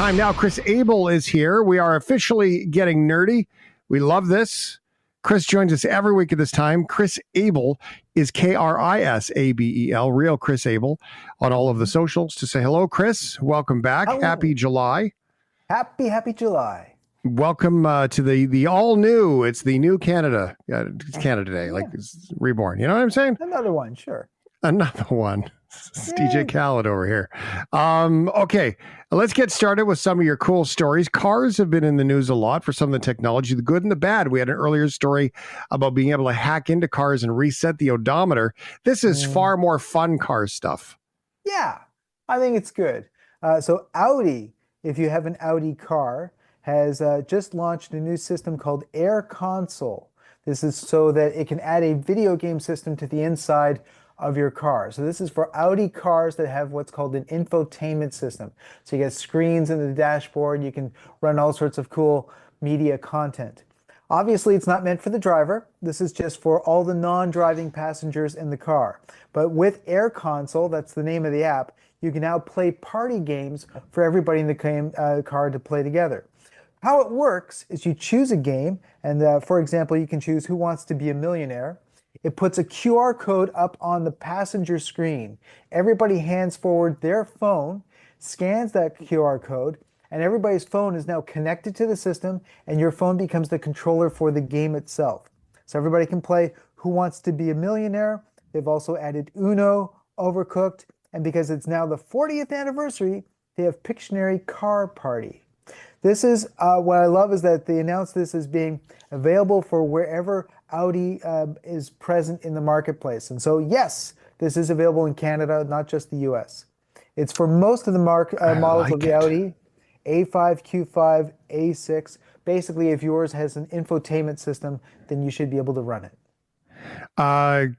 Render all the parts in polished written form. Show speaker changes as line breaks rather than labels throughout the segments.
time now. Chris Abel is here. We are officially getting nerdy. We love this. Chris joins us every week at this time. Chris Abel is Krisabel, real Chris Abel, on all of the socials to say hello. Chris, welcome back.
Hello.
Happy July.
Happy July.
Welcome to the all new. It's the new Canada. It's Canada Day, like it's reborn. You know what I'm saying?
Another one, sure.
Another one. It's DJ Khaled over here. Okay, let's get started with some of your cool stories. Cars have been in the news a lot for some of the technology, the good and the bad. We had an earlier story about being able to hack into cars and reset the odometer. This is far more fun car stuff.
Yeah, I think it's good. So Audi, if you have an Audi car, has just launched a new system called Air Console. This is so that it can add a video game system to the inside of your car. So this is for Audi cars that have what's called an infotainment system. So you get screens in the dashboard, you can run all sorts of cool media content. Obviously, it's not meant for the driver. This is just for all the non-driving passengers in the car. But with Air Console, that's the name of the app, you can now play party games for everybody in the car to play together. How it works is you choose a game, and for example, you can choose Who Wants to Be a Millionaire. It puts a QR code up on the passenger screen. Everybody hands forward their phone, scans that QR code, and everybody's phone is now connected to the system, and your phone becomes the controller for the game itself. So everybody can play Who Wants to Be a Millionaire. They've also added Uno, Overcooked, and because it's now the 40th anniversary, they have Pictionary Car Party. This is what I love is that they announced this as being available for wherever Audi is present in the marketplace. And so, yes, this is available in Canada, not just the US. It's for most of the models of the Audi, A5, Q5, A6. Basically, if yours has an infotainment system, then you should be able to run it.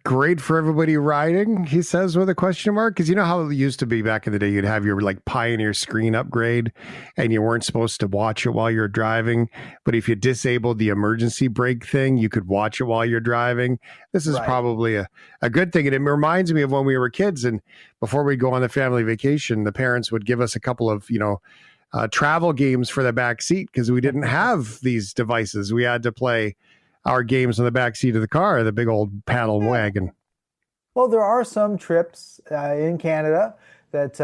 Great for everybody riding, he says with a question mark, because you know how it used to be back in the day, you'd have your like Pioneer screen upgrade and you weren't supposed to watch it while you're driving, but if you disabled the emergency brake thing, you could watch it while you're driving. This is probably a good thing, and it reminds me of when we were kids, and before we'd go on the family vacation, the parents would give us a couple of travel games for the back seat because we didn't have these devices. We had to play our games in the back seat of the car, the big old paddle wagon.
Well, there are some trips in Canada that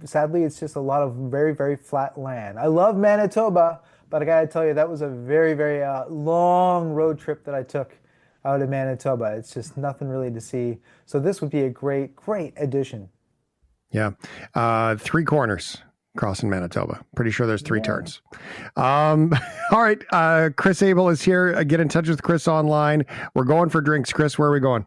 sadly it's just a lot of very, very flat land. I love Manitoba, but I gotta tell you, that was a very, very long road trip that I took out of Manitoba. It's just nothing really to see. So this would be a great, great addition.
Yeah. 3 corners. Crossing Manitoba. Pretty sure there's 3 turns. All right. Chris Abel is here. Get in touch with Chris online. We're going for drinks. Chris, where are we going?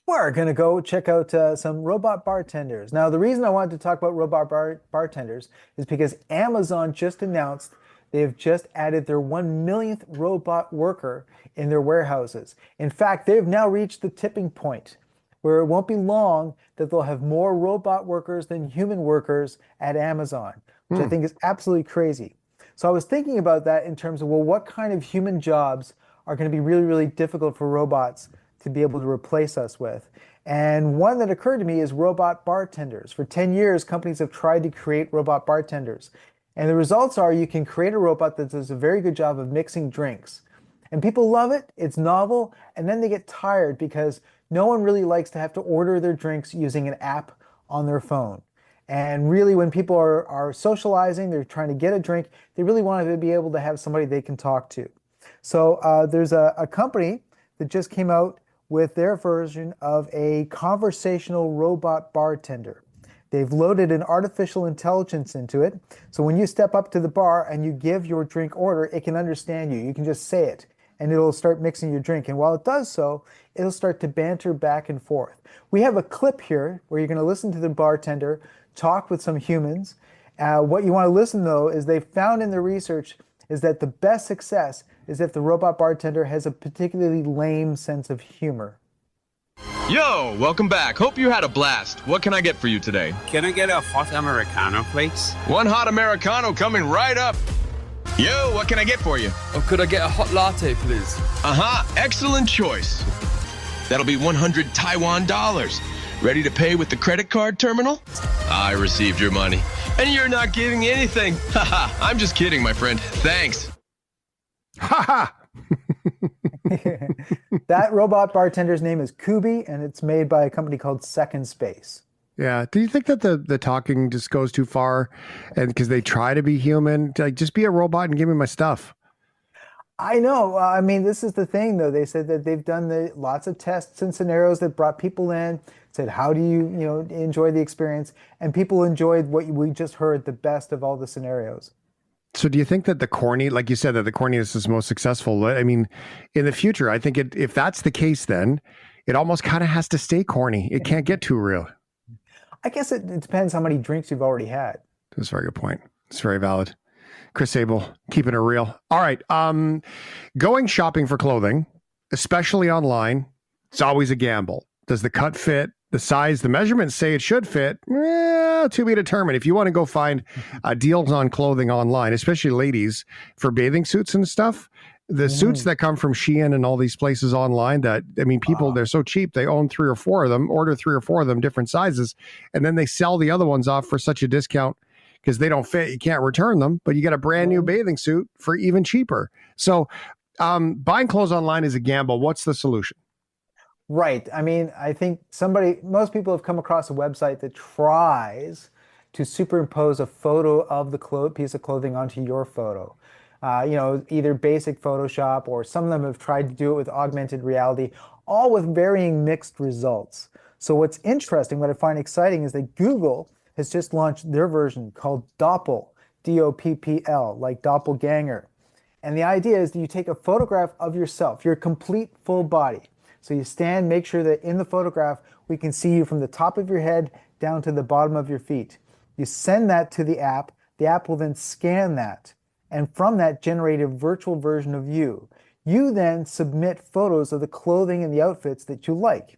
We're going to go check out some robot bartenders. Now, the reason I wanted to talk about robot bartenders is because Amazon just announced they've just added their 1 millionth robot worker in their warehouses. In fact, they've now reached the tipping point where it won't be long that they'll have more robot workers than human workers at Amazon, which I think is absolutely crazy. So I was thinking about that in terms of, well, what kind of human jobs are going to be really, really difficult for robots to be able to replace us with? And one that occurred to me is robot bartenders. For 10 years, companies have tried to create robot bartenders. And the results are you can create a robot that does a very good job of mixing drinks. And people love it, it's novel, and then they get tired because no one really likes to have to order their drinks using an app on their phone. And really, when people are socializing, they're trying to get a drink, they really want to be able to have somebody they can talk to. So there's a company that just came out with their version of a conversational robot bartender. They've loaded an artificial intelligence into it. So when you step up to the bar and you give your drink order, it can understand you. You can just say it, and it'll start mixing your drink. And while it does so, it'll start to banter back and forth. We have a clip here where you're going to listen to the bartender talk with some humans. What you want to listen, though, is they found in the research is that the best success is if the robot bartender has a particularly lame sense of humor.
Yo, welcome back. Hope you had a blast. What can I get for you today?
Can I get a hot Americano, please?
One hot Americano coming right up. Yo, what can I get for you?
Or could I get a hot latte, please?
Excellent choice. That'll be 100 Taiwan dollars. Ready to pay with the credit card terminal? I received your money. And you're not giving anything. Haha, I'm just kidding, my friend. Thanks.
Ha ha!
That robot bartender's name is Kubi, and it's made by a company called Second Space.
Yeah. Do you think that the talking just goes too far, and because they try to be human, like just be a robot and give me my stuff?
I know. I mean, this is the thing, though. They said that they've done lots of tests and scenarios that brought people in, said, how do you, enjoy the experience? And people enjoyed what we just heard, the best of all the scenarios.
So do you think that the corny, like you said, that the corniness is most successful? I mean, in the future, I think if that's the case, then it almost kind of has to stay corny. It can't get too real.
I guess it depends how many drinks you've already had.
That's a very good point. It's very valid. Chris Abel, keeping it real. All right. Going shopping for clothing, especially online, it's always a gamble. Does the cut fit? The size, the measurements say it should fit. To be determined. If you want to go find deals on clothing online, especially ladies for bathing suits and stuff, the suits that come from Shein and all these places online people, they're so cheap. They own 3 or 4 of them, order 3 or 4 of them, different sizes. And then they sell the other ones off for such a discount because they don't fit. You can't return them, but you get a brand new bathing suit for even cheaper. So buying clothes online is a gamble. What's the solution?
Right. I mean, I think most people have come across a website that tries to superimpose a photo of the piece of clothing onto your photo. Either basic Photoshop, or some of them have tried to do it with augmented reality, all with varying mixed results. So what's interesting, what I find exciting, is that Google has just launched their version called Doppel, D-O-P-P-L, like doppelganger. And the idea is that you take a photograph of yourself, your complete full body. So you stand, make sure that in the photograph, we can see you from the top of your head down to the bottom of your feet. You send that to the app. The app will then scan that, and from that generate a virtual version of you. You then submit photos of the clothing and the outfits that you like,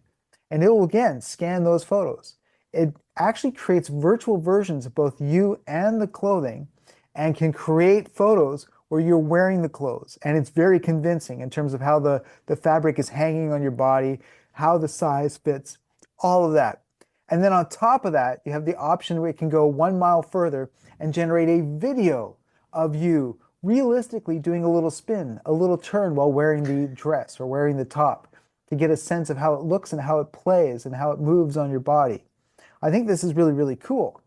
and it will again scan those photos. It actually creates virtual versions of both you and the clothing, and can create photos where you're wearing the clothes. And it's very convincing in terms of how the fabric is hanging on your body, how the size fits, all of that. And then on top of that, you have the option where it can go 1 mile further and generate a video of you realistically doing a little spin, a little turn while wearing the dress or wearing the top, to get a sense of how it looks and how it plays and how it moves on your body. I think this is really, really cool.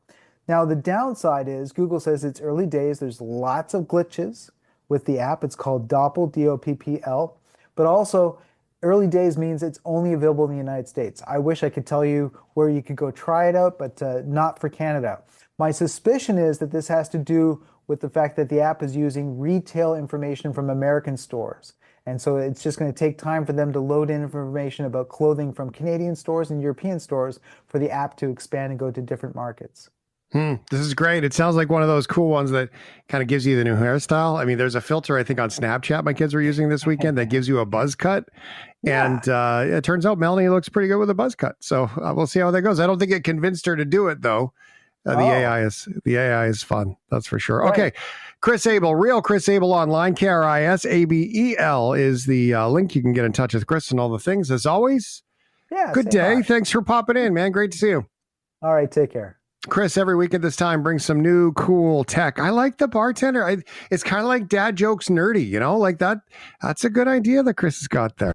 Now, the downside is Google says it's early days. There's lots of glitches with the app. It's called Doppel, D-O-P-P-L. But also, early days means it's only available in the United States. I wish I could tell you where you could go try it out, but not for Canada. My suspicion is that this has to do with the fact that the app is using retail information from American stores. And so it's just going to take time for them to load in information about clothing from Canadian stores and European stores for the app to expand and go to different markets.
This is great. It sounds like one of those cool ones that kind of gives you the new hairstyle. I mean, there's a filter, I think, on Snapchat my kids were using this weekend that gives you a buzz cut. Yeah. And it turns out Melanie looks pretty good with a buzz cut. So we'll see how that goes. I don't think it convinced her to do it, though. The AI is fun. That's for sure. Right. Okay. Chris Abel, real Chris Abel online, K-R-I-S-A-B-E-L is the link. You can get in touch with Chris and all the things. As always, good day. Hi. Thanks for popping in, man. Great to see you.
All right. Take care.
Chris, every week at this time, brings some new cool tech. I like the bartender. It's kind of like dad jokes nerdy, like that. That's a good idea that Chris has got there.